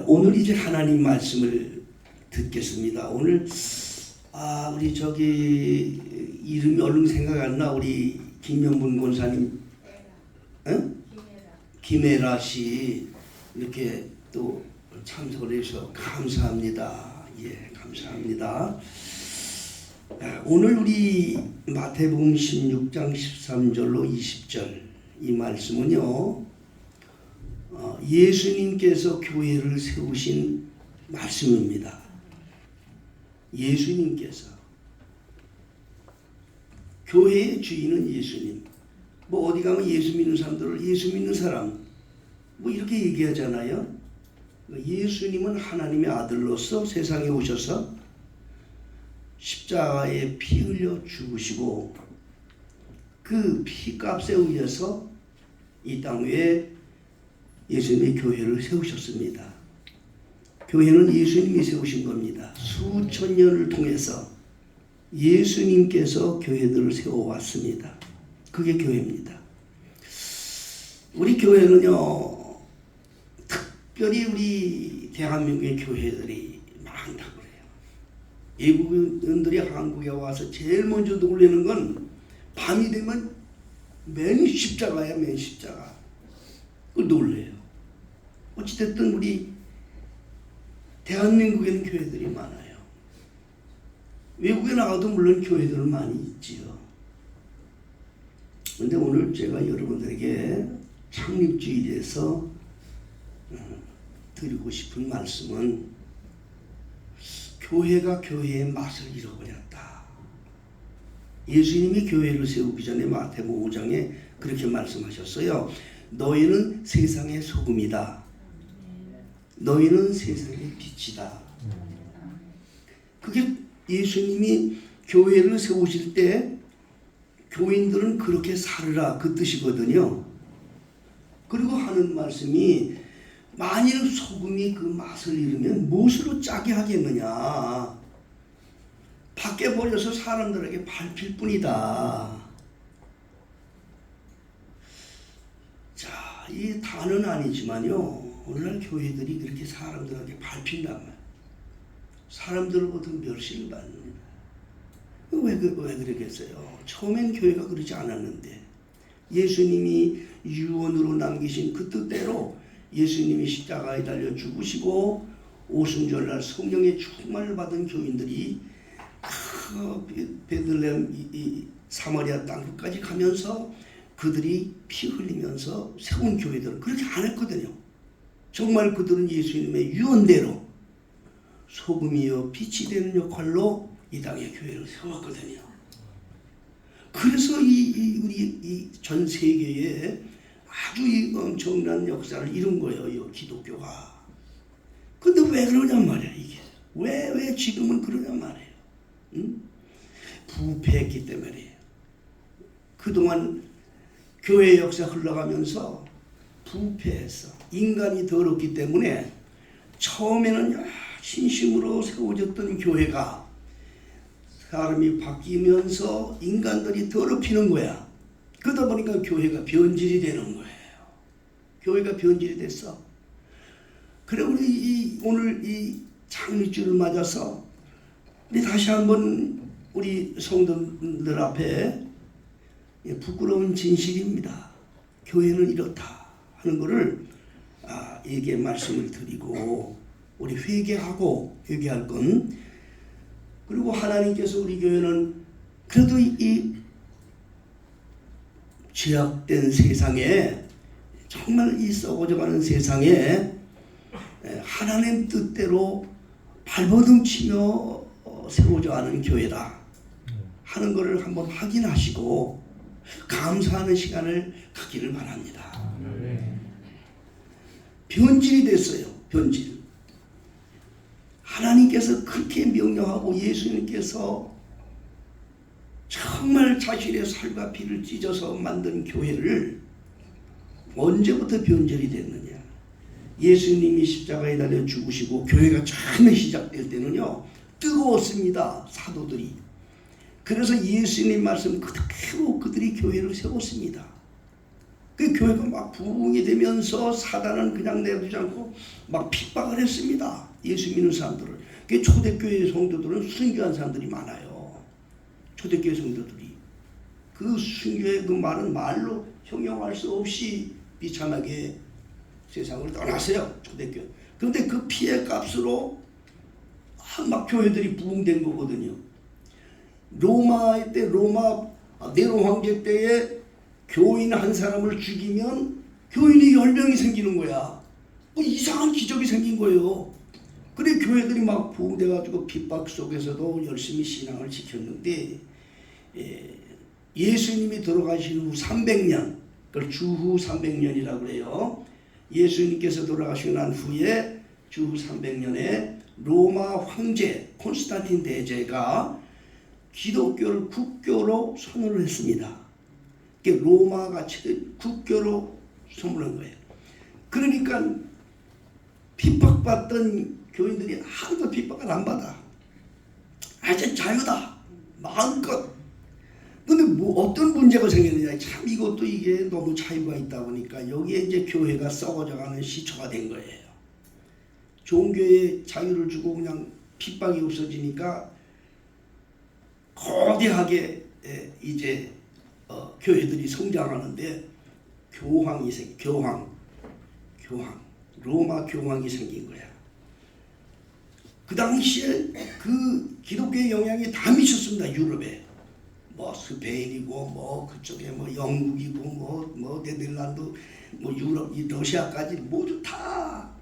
오늘 이제 하나님 말씀을 듣겠습니다. 오늘 우리 저기 이름이 얼른 생각 안 나. 우리 김명분 권사님, 김혜라 씨 이렇게 또 참석을 해서 감사합니다. 예, 감사합니다. 오늘 우리 마태복음 16장 13절로 20절 이 말씀은요, 예수님께서 교회를 세우신 말씀입니다. 예수님께서, 교회의 주인은 예수님. 뭐 어디 가면 예수 믿는 사람들을 예수 믿는 사람 뭐 이렇게 얘기하잖아요. 예수님은 하나님의 아들로서 세상에 오셔서 십자가에 피 흘려 죽으시고 그 피값에 의해서 이 땅 위에 예수님의 교회를 세우셨습니다. 교회는 예수님이 세우신 겁니다. 수천 년을 통해서 예수님께서 교회들을 세워왔습니다. 그게 교회입니다. 우리 교회는요, 특별히 우리 대한민국의 교회들이 많다고 그래요. 외국인들이 한국에 와서 제일 먼저 놀라는 건 밤이 되면 맨 십자가야, 맨 십자가. 그걸 놀래요. 어찌됐든 우리 대한민국에는 교회들이 많아요. 외국에 나가도 물론 교회들은 많이 있지요. 근데 오늘 제가 여러분들에게 창립주일에서 드리고 싶은 말씀은 교회가 교회의 맛을 잃어버렸다. 예수님이 교회를 세우기 전에 마태복음 5장에 그렇게 말씀하셨어요. 너희는 세상의 소금이다. 너희는 세상의 빛이다. 그게 예수님이 교회를 세우실 때 교인들은 그렇게 살으라 그 뜻이거든요. 그리고 하는 말씀이 만일 소금이 그 맛을 잃으면 무엇으로 짜게 하겠느냐. 밖에 버려서 사람들에게 밟힐 뿐이다. 자, 이 다는 아니지만요, 오늘날 교회들이 그렇게 사람들에게 밟힌단 말이에요. 사람들로부터 멸시를 받습니다. 왜 그러겠어요? 처음엔 교회가 그러지 않았는데 예수님이 유언으로 남기신 그 뜻대로 예수님이 십자가에 달려 죽으시고 오순절날 성령의 충만을 받은 교인들이 베들레헴 이 사마리아 땅끝까지 가면서 그들이 피 흘리면서 세운 교회들은 그렇게 안 했거든요. 정말 그들은 예수님의 유언대로 소금이요 빛이 되는 역할로 이 땅의 교회를 세웠거든요. 그래서 우리 전 세계에 아주 엄청난 역사를 이룬 거예요, 이 기독교가. 근데 왜 그러냔 말이야, 이게. 왜 지금은 그러냔 말이에요. 응? 부패했기 때문이에요. 그동안 교회 역사 흘러가면서 부패해서 인간이 더럽기 때문에 처음에는 신심으로 세워졌던 교회가 사람이 바뀌면서 인간들이 더럽히는 거야. 그러다 보니까 교회가 변질이 되는 거예요. 교회가 변질이 됐어. 그래 우리 오늘 이 창립주를 맞아서 우리 다시 한번 우리 성도들 앞에 부끄러운 진실입니다. 교회는 이렇다 하는 것을 에게 말씀을 드리고 우리 회개할 건, 그리고 하나님께서 우리 교회는 그래도 이 죄악된 세상에, 정말 이 썩어져가는 세상에 하나님 뜻대로 발버둥치며 세워져가는 교회다 하는 것을 한번 확인하시고 감사하는 시간을 갖기를 바랍니다. 변질이 됐어요. 변질. 하나님께서 그렇게 명령하고 예수님께서 정말 자신의 살과 피를 찢어서 만든 교회를 언제부터 변질이 됐느냐. 예수님이 십자가에 달려 죽으시고 교회가 처음에 시작될 때는요, 뜨거웠습니다. 사도들이. 그래서 예수님 말씀 그대로 그들이 교회를 세웠습니다. 그 교회가 막 부흥이 되면서 사단은 그냥 내두지 않고 막 핍박을 했습니다. 예수 믿는 사람들을. 그 초대교회 성도들은 순교한 사람들이 많아요. 초대교회 성도들이 그 순교의 그 많은 말로 형용할 수 없이 비참하게 세상을 떠났어요. 초대교회. 그런데 그 피해 값으로 막 교회들이 부흥된 거거든요. 로마 때 네로 황제 때에 교인 한 사람을 죽이면 교인이 10명이 생기는 거야. 뭐 이상한 기적이 생긴 거예요. 그래 교회들이 막 부흥돼가지고 핍박 속에서도 열심히 신앙을 지켰는데 예수님이 돌아가신 후 300년, 그걸 주후 300년이라고 그래요. 예수님께서 돌아가시고 난 후에 주후 300년에 로마 황제 콘스탄틴 대제가 기독교를 국교로 선언을 했습니다. 로마가 국교로 선언한 거예요. 그러니까 핍박받던 교인들이 하나도 핍박을 안 받아. 아주 자유다. 마음껏. 근데 뭐 어떤 문제가 생겼느냐. 참 이것도 이게 너무 차이가 있다 보니까 여기에 이제 교회가 썩어져가는 시초가 된 거예요. 종교에 자유를 주고 그냥 핍박이 없어지니까 거대하게 이제 교회들이 성장하는데 교황 로마 교황이 생긴 거야. 그 당시에 그 기독교의 영향이 다 미쳤습니다. 유럽에 뭐 스페인이고 뭐 그쪽에 뭐 영국이고 뭐 네덜란드 뭐 유럽 이 러시아까지 모두 다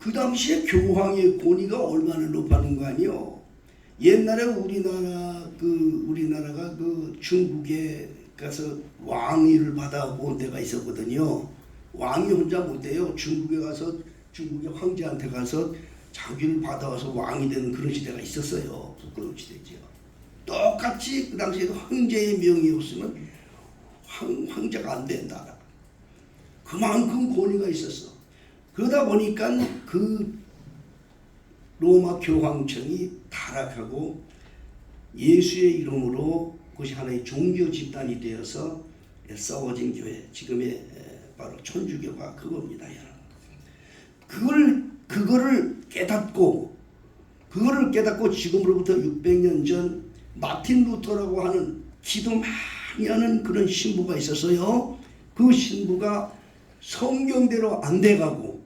그 당시에 교황의 권위가 얼마나 높았는 거 아니요. 옛날에 우리나라가 그 중국에 가서 왕위를 받아본 데가 있었거든요. 왕이 혼자 못 돼요. 중국에 가서 중국의 황제한테 가서 자기를 받아와서 왕이 되는 그런 시대가 있었어요. 부끄러운 시대죠. 똑같이 그 당시에 황제의 명이 없으면 황제가 안 된다. 그만큼 권위가 있었어. 그러다 보니까 그 로마 교황청이 타락하고 예수의 이름으로 그것이 하나의 종교 집단이 되어서 썩어진 교회, 지금의 바로 천주교가 그겁니다. 그거를 깨닫고 지금으로부터 600년 전 마틴 루터라고 하는 기도 많이 하는 그런 신부가 있었어요. 그 신부가 성경대로 안 돼가고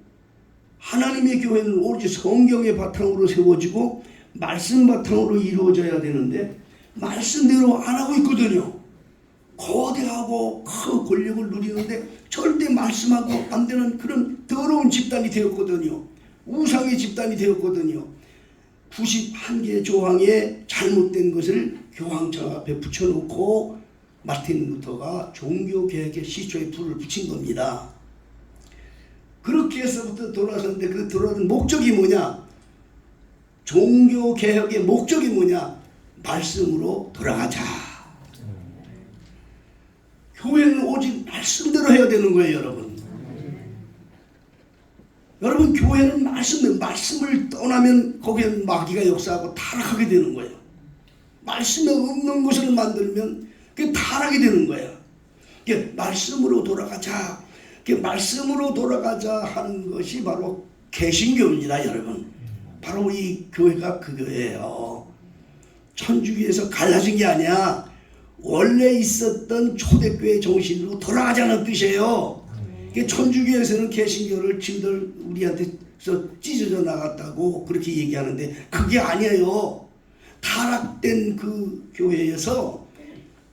하나님의 교회는 오로지 성경의 바탕으로 세워지고 말씀 바탕으로 이루어져야 되는데 말씀대로 안 하고 있거든요. 거대하고 큰 권력을 누리는데 절대 말씀하고 안 되는 그런 더러운 집단이 되었거든요. 우상의 집단이 되었거든요. 91개 조항에 잘못된 것을 교황청 앞에 붙여놓고 마틴 루터가 종교개혁의 시초에 불을 붙인 겁니다. 그렇게 해서부터 돌아섰는데 그 돌아선 목적이 뭐냐? 종교개혁의 목적이 뭐냐? 말씀으로 돌아가자. 교회는 오직 말씀대로 해야 되는 거예요, 여러분. 여러분, 교회는 말씀을 떠나면 거기에는 마귀가 역사하고 타락하게 되는 거예요. 말씀에 없는 것을 만들면 그게 타락이 되는 거예요. 말씀으로 돌아가자. 말씀으로 돌아가자 하는 것이 바로 개신교입니다, 여러분. 바로 이 교회가 그 교회예요. 천주교에서 갈라진 게 아니야. 원래 있었던 초대교회 정신으로 돌아가자는 뜻이에요. 천주교에서는 개신교를 지들 우리한테서 찢어져 나갔다고 그렇게 얘기하는데 그게 아니에요. 타락된 그 교회에서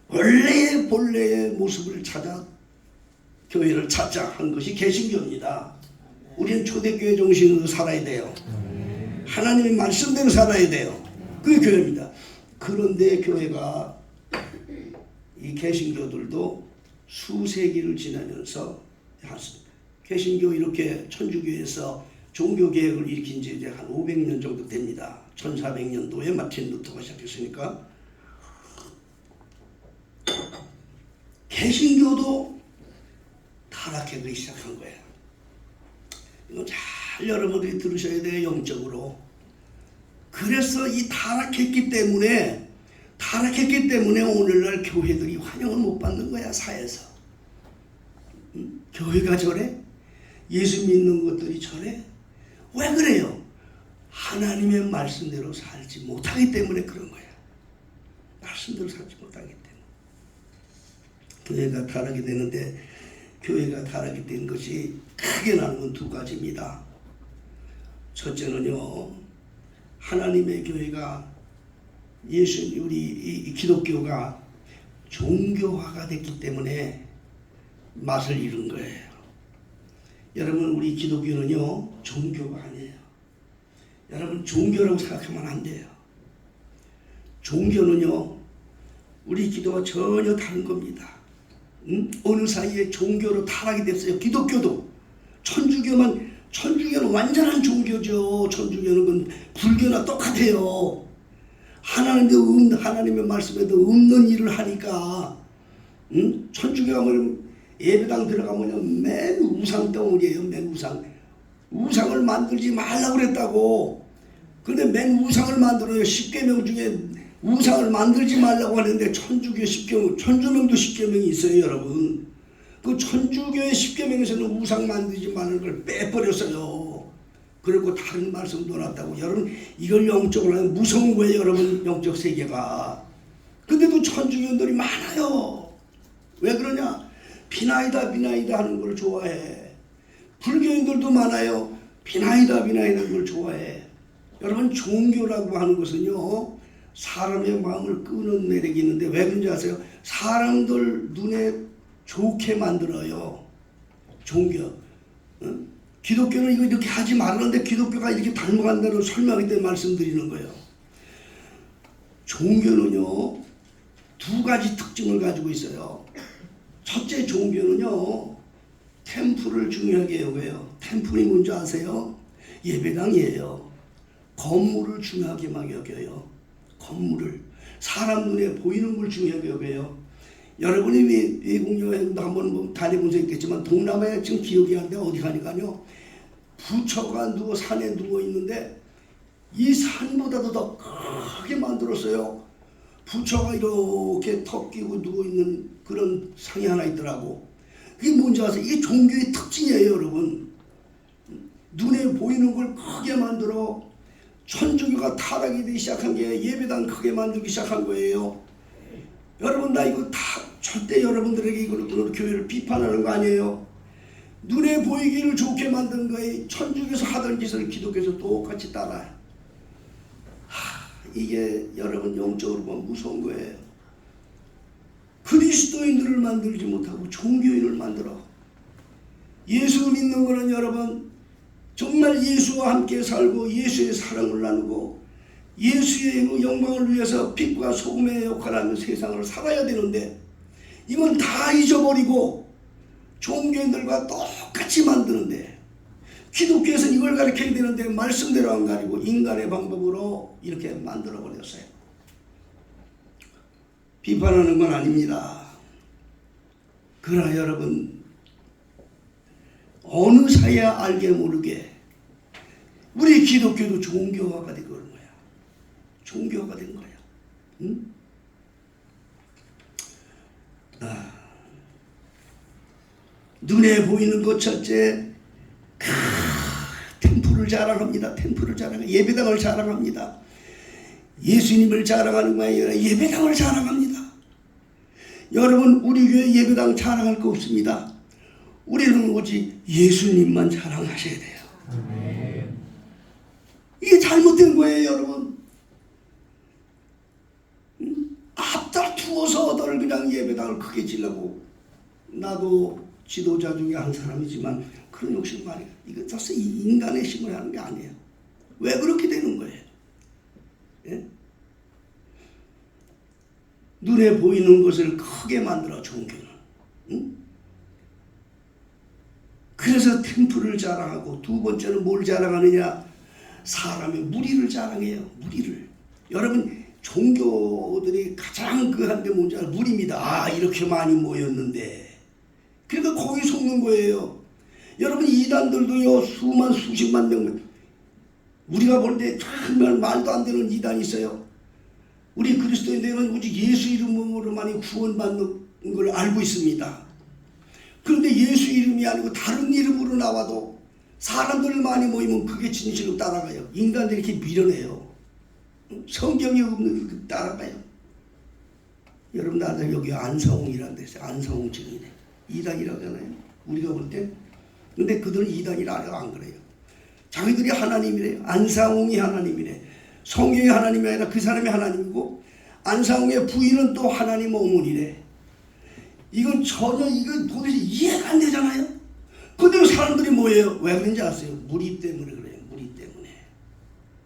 원래의 본래의 모습을 찾아 교회를 찾자 한 것이 개신교입니다. 우리는 초대교회 정신으로 살아야 돼요. 하나님의 말씀대로 살아야 돼요. 그게 교회입니다. 그런데 교회가 이 개신교들도 수세기를 지나면서 개신교 이렇게 천주교에서 종교개혁을 일으킨 지 이제 한 500년 정도 됩니다. 1400년도에 마틴 루터가 시작했으니까 개신교도 타락하기 시작한 거예요. 이거 잘 여러분들이 들으셔야 돼요, 영적으로. 그래서 이 타락했기 때문에 오늘날 교회들이 환영을 못 받는 거야, 사회에서. 교회가 저래? 예수 믿는 것들이 저래? 왜 그래요? 하나님의 말씀대로 살지 못하기 때문에 그런 거야. 말씀대로 살지 못하기 때문에. 교회가 타락이 되는데, 교회가 타락이 된 것이 크게 나누면 두 가지입니다. 첫째는요, 하나님의 교회가 우리 이 기독교가 종교화가 됐기 때문에 맛을 잃은 거예요. 여러분, 우리 기독교는요, 종교가 아니에요. 여러분, 종교라고 생각하면 안 돼요. 종교는요, 우리 기도와 전혀 다른 겁니다. 어느 사이에 종교로 타락이 됐어요. 기독교도. 천주교는 완전한 종교죠. 천주교는 건 불교나 똑같아요. 하나님의 말씀에도 없는 일을 하니까, 천주교가 뭐냐면 예배당 들어가면 맨 우상덩어리예요. 맨 우상. 우상을 만들지 말라고 그랬다고. 근데 맨 우상을 만들어요. 10계명 중에 우상을 만들지 말라고 하는데 천주교 10계명, 천주명도 10계명이 있어요, 여러분. 그 천주교의 10계명에서는 우상 만들지 말라는 걸 빼버렸어요. 그리고 다른 말씀도 놨다고. 여러분, 이걸 영적으로 하면 무서운 거예요, 여러분, 영적 세계가. 근데도 천주교인들이 많아요. 왜 그러냐? 비나이다 하는 걸 좋아해. 불교인들도 많아요. 비나이다 하는 걸 좋아해. 여러분, 종교라고 하는 것은요, 사람의 마음을 끄는 매력이 있는데 왜 그런지 아세요? 사람들 눈에 좋게 만들어요. 종교. 기독교는 이거 이렇게 하지 말라는데 기독교가 이렇게 닮아간다고 설명할 때 말씀드리는 거예요. 종교는요, 두 가지 특징을 가지고 있어요. 첫째, 종교는요, 템플을 중요하게 여겨요. 템플이 뭔지 아세요? 예배당이에요. 건물을 중요하게 막 여겨요. 건물을. 사람 눈에 보이는 걸 중요하게 여겨요. 여러분이 외국 여행도 한번 다녀본 적 있겠지만 동남아에 지금 기억이 안 돼. 어디 가니까요, 부처가 산에 누워 있는데 이 산보다도 더 크게 만들었어요. 부처가 이렇게 턱 끼고 누워 있는 그런 상이 하나 있더라고. 그게 뭔지 아세요? 이게 종교의 특징이에요, 여러분. 눈에 보이는 걸 크게 만들어. 천주교가 타락이 되기 시작한 게 예배당 크게 만들기 시작한 거예요. 여러분, 나 이거 다 절대 여러분들에게 이걸 교회를 비판하는 거 아니에요. 눈에 보이기를 좋게 만든 거예요. 천주교에서 하던 짓을 기독교에서 똑같이 따라요. 이게 여러분 영적으로 보면 무서운 거예요. 그리스도인들을 만들지 못하고 종교인을 만들어. 예수 믿는 거는 여러분 정말 예수와 함께 살고 예수의 사랑을 나누고 예수의 영광을 위해서 빛과 소금의 역할을 하는 세상을 살아야 되는데 이건 다 잊어버리고 종교인들과 똑같이 만드는데, 기독교에서는 이걸 가르쳐야 되는데 말씀대로 안 가리고 인간의 방법으로 이렇게 만들어버렸어요. 비판하는 건 아닙니다. 그러나 여러분, 어느 사이야 알게 모르게 우리 기독교도 종교화가 되고 그런 거야. 종교화가 된 거야. 응? 눈에 보이는 것 첫째, 템플을 자랑합니다. 템플을 자랑합니다. 예배당을 자랑합니다. 예수님을 자랑하는 거 아니라 예배당을 자랑합니다. 여러분, 우리 교회 예배당 자랑할 거 없습니다. 우리는 오직 예수님만 자랑하셔야 돼요. 아멘. 이게 잘못된 거예요, 여러분. 앞다투어서 너를 그냥 예배당을 크게 지려고. 나도 지도자 중에 한 사람이지만 그런 욕심 말이에요. 이거 사실 인간의 힘을 하는 게 아니에요. 왜 그렇게 되는 거예요? 예? 눈에 보이는 것을 크게 만들어, 종교는. 응? 그래서 템플을 자랑하고, 두 번째는 뭘 자랑하느냐? 사람의 무리를 자랑해요. 무리를. 여러분, 종교들이 가장 한데 뭔지 알아요? 무리입니다. 이렇게 많이 모였는데. 그러니까 거기 속는 거예요. 여러분, 이단들도요, 수십만 명, 우리가 볼 때 정말 말도 안 되는 이단이 있어요. 우리 그리스도인들은 오직 예수 이름으로만이 구원받는 걸 알고 있습니다. 그런데 예수 이름이 아니고 다른 이름으로 나와도 사람들 많이 모이면 그게 진실로 따라가요. 인간들이 이렇게 밀어내요. 성경이 없는 그 따라가요. 여러분 나들 여기 안성홍이라는 데서 안성홍 증인이네. 이단이라고 하잖아요. 우리가 볼 때. 근데 그들은 이단이라 안 그래요. 자기들이 하나님이래요. 안상홍이 하나님이래. 성경이 하나님이 아니라 그 사람이 하나님이고 안상홍의 부인은 또 하나님 어머니래. 이건 전혀 이건 도대체 이해가 안 되잖아요. 그대로 사람들이 뭐예요? 왜 그런지 아세요? 무리 때문에 그래요. 무리 때문에.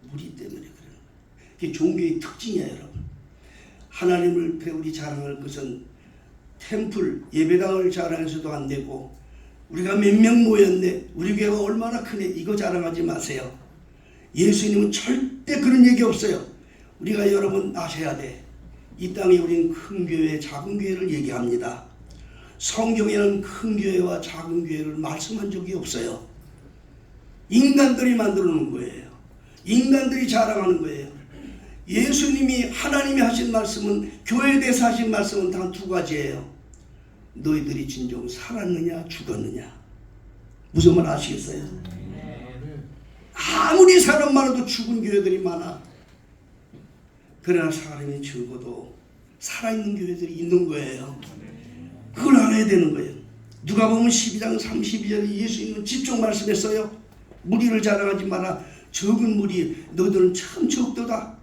무리 때문에 그래요. 그게 종교의 특징이에요, 여러분. 하나님을 배우리 자랑할 것은 템플, 예배당을 자랑해서도 안 되고 우리가 몇 명 모였네, 우리 교회가 얼마나 크네, 이거 자랑하지 마세요. 예수님은 절대 그런 얘기 없어요. 우리가 여러분 아셔야 돼. 이 땅에 우리는 큰 교회, 작은 교회를 얘기합니다. 성경에는 큰 교회와 작은 교회를 말씀한 적이 없어요. 인간들이 만들어 놓은 거예요. 인간들이 자랑하는 거예요. 예수님이 하나님이 하신 말씀은, 교회에 대해서 하신 말씀은 단 두 가지예요. 너희들이 진정 살았느냐 죽었느냐. 무슨 말 아시겠어요? 아무리 사람 많아도 죽은 교회들이 많아. 그러나 사람이 죽어도 살아있는 교회들이 있는 거예요. 그걸 알아야 되는 거예요. 누가 보면 12장 32절에 예수님은 직접 말씀했어요. 무리를 자랑하지 마라. 적은 무리, 너희들은 참 적도다.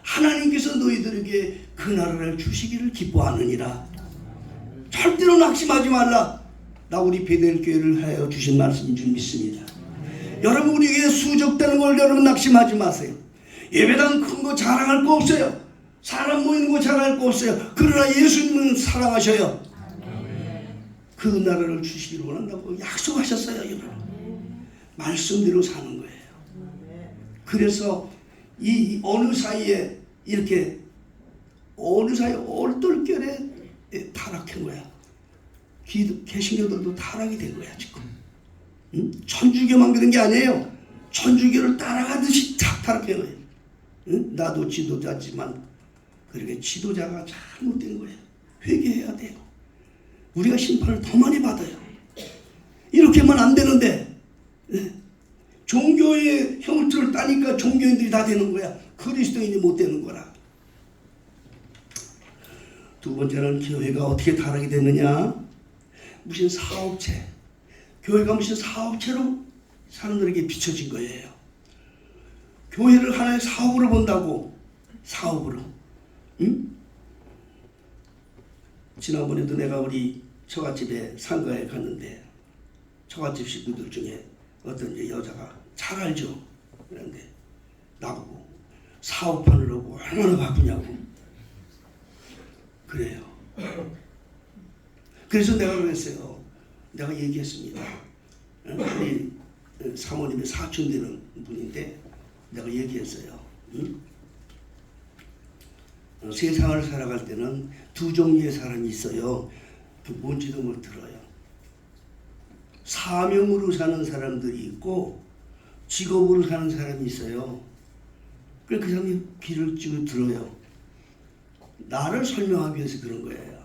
하나님께서 너희들에게 그 나라를 주시기를 기뻐하느니라. 절대로 낙심하지 말라. 나 우리 베델 교회를 하여 주신 말씀인 줄 믿습니다. 여러분 우리에게 수적되는 걸 여러분 낙심하지 마세요. 예배당 큰 거 자랑할 거 없어요. 사람 모이는 거 자랑할 거 없어요. 그러나 예수님은 사랑하셔요. 그 나라를 주시기를 원한다고 약속하셨어요. 여러분 말씀대로 사는 거예요. 그래서 이 어느 사이에 이렇게 어느 사이에 얼떨결에 타락한 거야. 개신교들도 타락이 된 거야 지금. 응? 천주교만 그런 게 아니에요. 천주교를 따라가듯이 타락한 거예요. 응? 나도 지도자지만 그렇게 지도자가 잘못된 거예요. 회개해야 돼요. 우리가 심판을 더 많이 받아요. 이렇게 하면 안 되는데 종교의 형틀을 따니까 종교인들이 다 되는 거야. 그리스도인이 못 되는 거라. 두 번째는 교회가 어떻게 타락이 됐느냐. 무슨 사업체, 교회가 무슨 사업체로 사람들에게 비춰진 거예요. 교회를 하나의 사업으로 본다고. 사업으로. 응? 지난번에도 내가 우리 처갓집에 상가에 갔는데 처갓집 식구들 중에 어떤 여자가 잘 알죠. 그런데 나보고 사업하느라고 얼마나 바쁘냐고. 그래요. 그래서 내가 그랬어요. 내가 얘기했습니다. 우리 사모님의 사촌 되는 분인데 내가 얘기했어요. 응? 세상을 살아갈 때는 두 종류의 사람이 있어요. 그 뭔지도 못 들어요. 사명으로 사는 사람들이 있고 직업으로 사는 사람이 있어요. 그래서 그 사람이 귀를 쭉 들어요. 나를 설명하기 위해서 그런 거예요.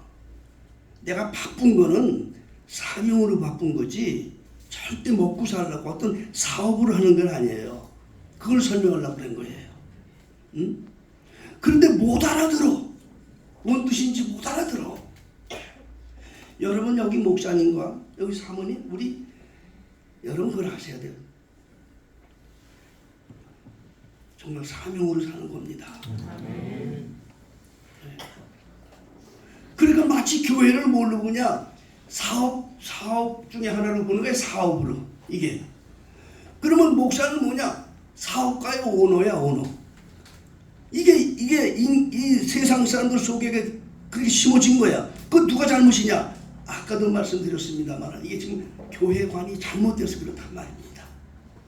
내가 바쁜 거는 사명으로 바쁜 거지 절대 먹고 살려고 어떤 사업으로 하는 건 아니에요. 그걸 설명하려고 그런 거예요. 응? 그런데 못 알아들어. 뭔 뜻인지 못 알아들어. 여러분 여기 목사님과 여기 사모님 우리 여러분 그걸 하셔야 돼요. 정말 사명으로 사는 겁니다. 그러니까 마치 교회를 뭘로 보냐? 사업 중에 하나로 보는 거예요. 사업으로. 이게. 그러면 목사는 뭐냐? 사업가의 오너야, 오너. 이게 이 세상 사람들 속에 그렇게 심어진 거야. 그 누가 잘못이냐? 아까도 말씀드렸습니다만 이게 지금 교회관이 잘못돼서 그렇단 말입니다.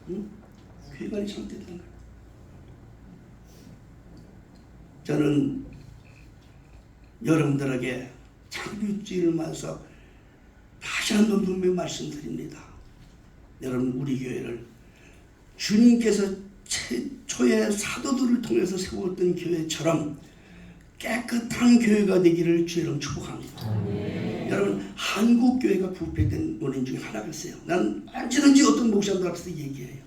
응? 교회관이 잘못됐다는 거야. 저는 여러분들에게 장비주의를 말해서 다시 한번 분명히 말씀드립니다. 여러분 우리 교회를 주님께서 최초의 사도들을 통해서 세웠던 교회처럼 깨끗한 교회가 되기를 주의로 축복합니다. 여러분 한국 교회가 부패된 원인 중에 하나가 있어요. 난 언제든지 어떤 목사들 앞에서 얘기해요.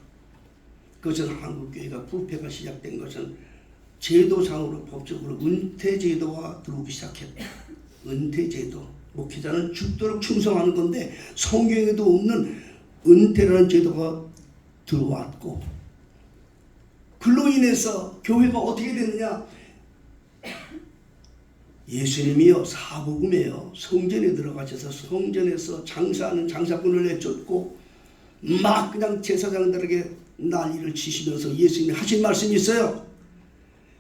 그것은 한국 교회가 부패가 시작된 것은 제도상으로 법적으로 은퇴제도가 들어오기 시작했다. 은퇴제도. 목회자는 죽도록 충성하는 건데 성경에도 없는 은퇴라는 제도가 들어왔고, 그로 인해서 교회가 어떻게 되느냐? 예수님이요 사복음이에요. 성전에 들어가셔서 성전에서 장사하는 장사꾼을 내쫓고 막 그냥 제사장들에게 난리를 치시면서 예수님이 하신 말씀이 있어요.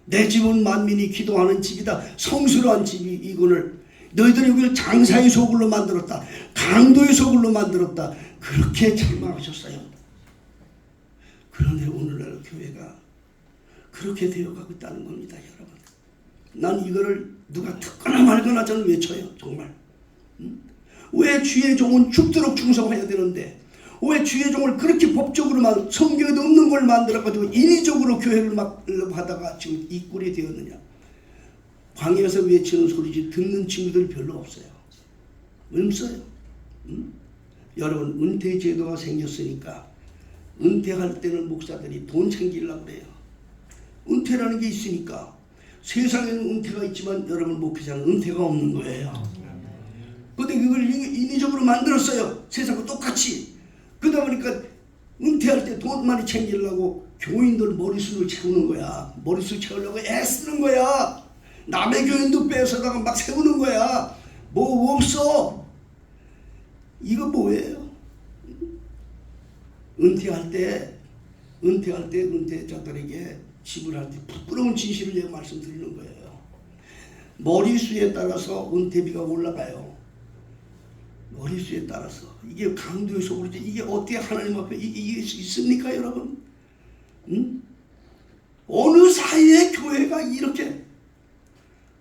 내 집은 만민이 기도하는 집이다. 성수로 한 집이 이거를 너희들이 여기를 장사의 소굴로 만들었다. 강도의 소굴로 만들었다. 그렇게 책망하셨어요. 그런데 오늘날 교회가 그렇게 되어가고 있다는 겁니다, 여러분. 난 이거를 누가 듣거나 말거나 저는 외쳐요, 정말. 왜 주의 종은 죽도록 충성해야 되는데 왜 주의 종을 그렇게 법적으로만 성경에도 없는 걸 만들어가지고 인위적으로 교회를 막 하다가 지금 이 꼴이 되었느냐? 광야에서 외치는 소리지 듣는 친구들 별로 없어요. 없어요. 여러분 은퇴 제도가 생겼으니까 은퇴할 때는 목사들이 돈 챙기려고 그래요. 은퇴라는 게 있으니까. 세상에는 은퇴가 있지만 여러분 목회자는 은퇴가 없는 거예요. 그런데 그걸 인위적으로 만들었어요. 세상과 똑같이. 그러다 보니까 은퇴할 때 돈 많이 챙기려고 교인들 머리수를 채우는 거야. 머리수 채우려고 애쓰는 거야. 남의 교인도 뺏어다가 막 세우는 거야. 뭐 없어. 이거 뭐예요? 은퇴할 때 은퇴자들에게 지불할 때 부끄러운 진실을 내가 말씀드리는 거예요. 머리수에 따라서 은퇴비가 올라가요. 머리수에 따라서. 이게 강도의 소굴이지. 이게 어떻게 하나님 앞에 이게 있습니까, 여러분? 어느 사이에 교회가 이렇게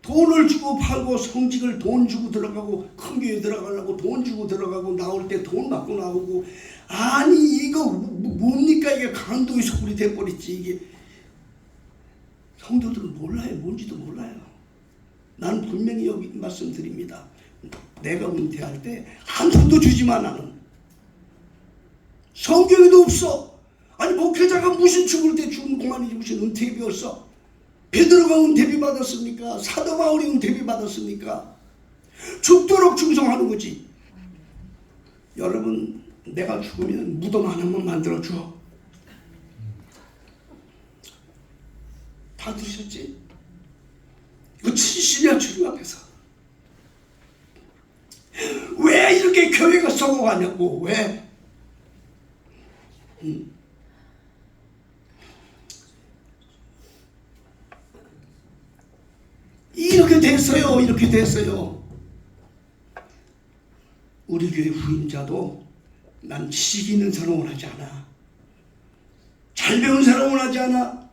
돈을 주고 팔고 성직을 돈 주고 들어가고 큰 교회 들어가려고 돈 주고 들어가고 나올 때 돈 받고 나오고, 아니 이거 뭡니까? 이게 강도의 소굴이 돼버렸지. 이게 성도들은 몰라요. 뭔지도 몰라요. 나는 분명히 여기 말씀드립니다. 내가 은퇴할 때 한 푼도 주지만 나는. 성경에도 없어. 아니 목회자가 무슨 죽을 때 주는 공안이지 무슨 은퇴비 없어. 베드로가 은퇴비 받았습니까? 사도 바울이 은퇴비 받았습니까? 죽도록 충성하는 거지. 여러분 내가 죽으면 무덤 하나만 만들어줘. 다 들으셨지? 이거 70년 주님 앞에서 왜 이렇게 교회가 썩어가냐고. 왜? 이렇게 됐어요. 이렇게 됐어요. 우리 교회 후임자도 난 지식 있는 사람 원하지 않아. 잘 배운 사람 원하지 않아.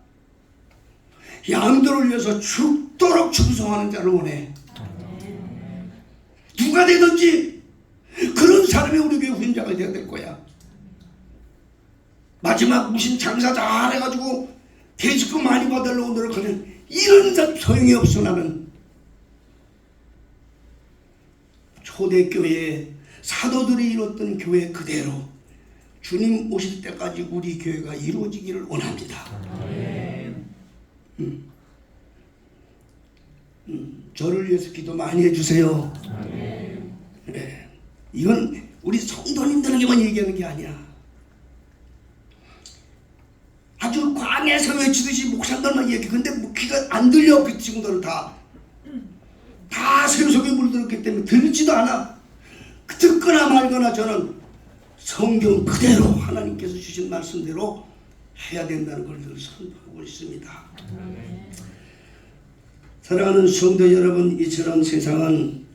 양들을 위해서 죽도록 충성하는 자를 원해. 누가 되든지 그런 사람이 우리 교회 후임자가 되어야 될 거야. 마지막 무슨 장사 잘 해가지고 대접금 많이 받으려고 노력하는 이런 사람 소용이 없어. 나는 초대교회 사도들이 이뤘던 교회 그대로 주님 오실 때까지 우리 교회가 이루어지기를 원합니다. 저를 위해서 기도 많이 해주세요. 네. 이건 우리 성도님들에게만 얘기하는 게 아니야. 아주 광야에서 외치듯이 목사들만 얘기해. 근데 귀가 안 들려. 그 친구들은 다 세속에 물들었기 때문에 들리지도 않아. 듣거나 말거나 저는 성경 그대로 하나님께서 주신 말씀대로 해야 된다는 걸 늘 선포하고 있습니다. 사랑하는 성도 여러분, 이처럼 세상은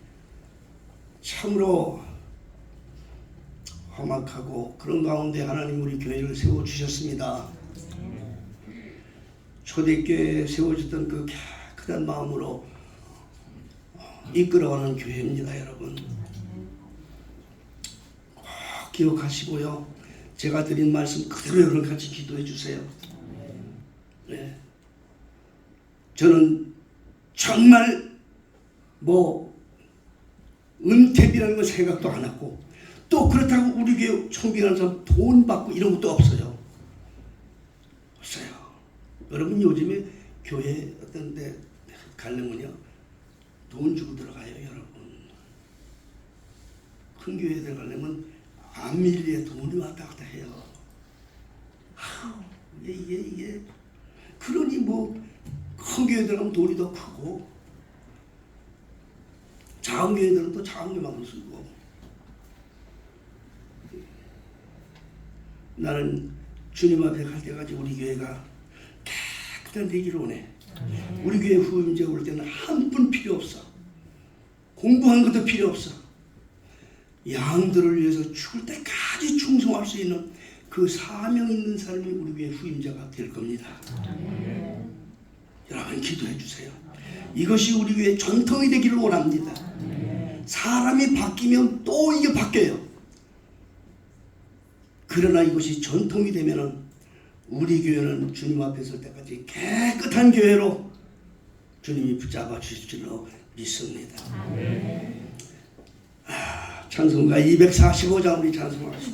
참으로 험악하고 그런 가운데 하나님 우리 교회를 세워주셨습니다. 초대교회에 세워졌던 그 깨끗한 마음으로 이끌어가는 교회입니다. 여러분 꼭 기억하시고요. 제가 드린 말씀 그대로 여러분 같이 기도해 주세요. 네. 저는 정말 은퇴비라는 건 생각도 안 하고, 또 그렇다고 우리 교회 청빙하는 사람 돈 받고 이런 것도 없어요. 없어요. 여러분 요즘에 교회 어떤 데 가려면요 돈 주고 들어가요. 여러분 큰 교회 들어가려면 안밀리에 돈이 왔다 갔다 해요. 이게 그러니 뭐 큰 교회 들어가면 돈이 더 크고 작은 교회들은 또 작은 교회만 쓰고. 나는 주님 앞에 갈 때까지 우리 교회가 깨끗한 되기를 원해. 우리 교회 후임제 올 때는 한 분 필요 없어. 공부한 것도 필요 없어. 양들을 위해서 죽을 때까지 충성할 수 있는 그 사명 있는 삶이 우리 교회 후임자가 될 겁니다. 여러분 기도해 주세요. 이것이 우리 교회 전통이 되기를 원합니다. 사람이 바뀌면 또 이게 바뀌어요. 그러나 이것이 전통이 되면은 우리 교회는 주님 앞에 설 때까지 깨끗한 교회로 주님이 붙잡아 주실 줄로 믿습니다. 찬송가 245장 우리 찬송하겠습니다.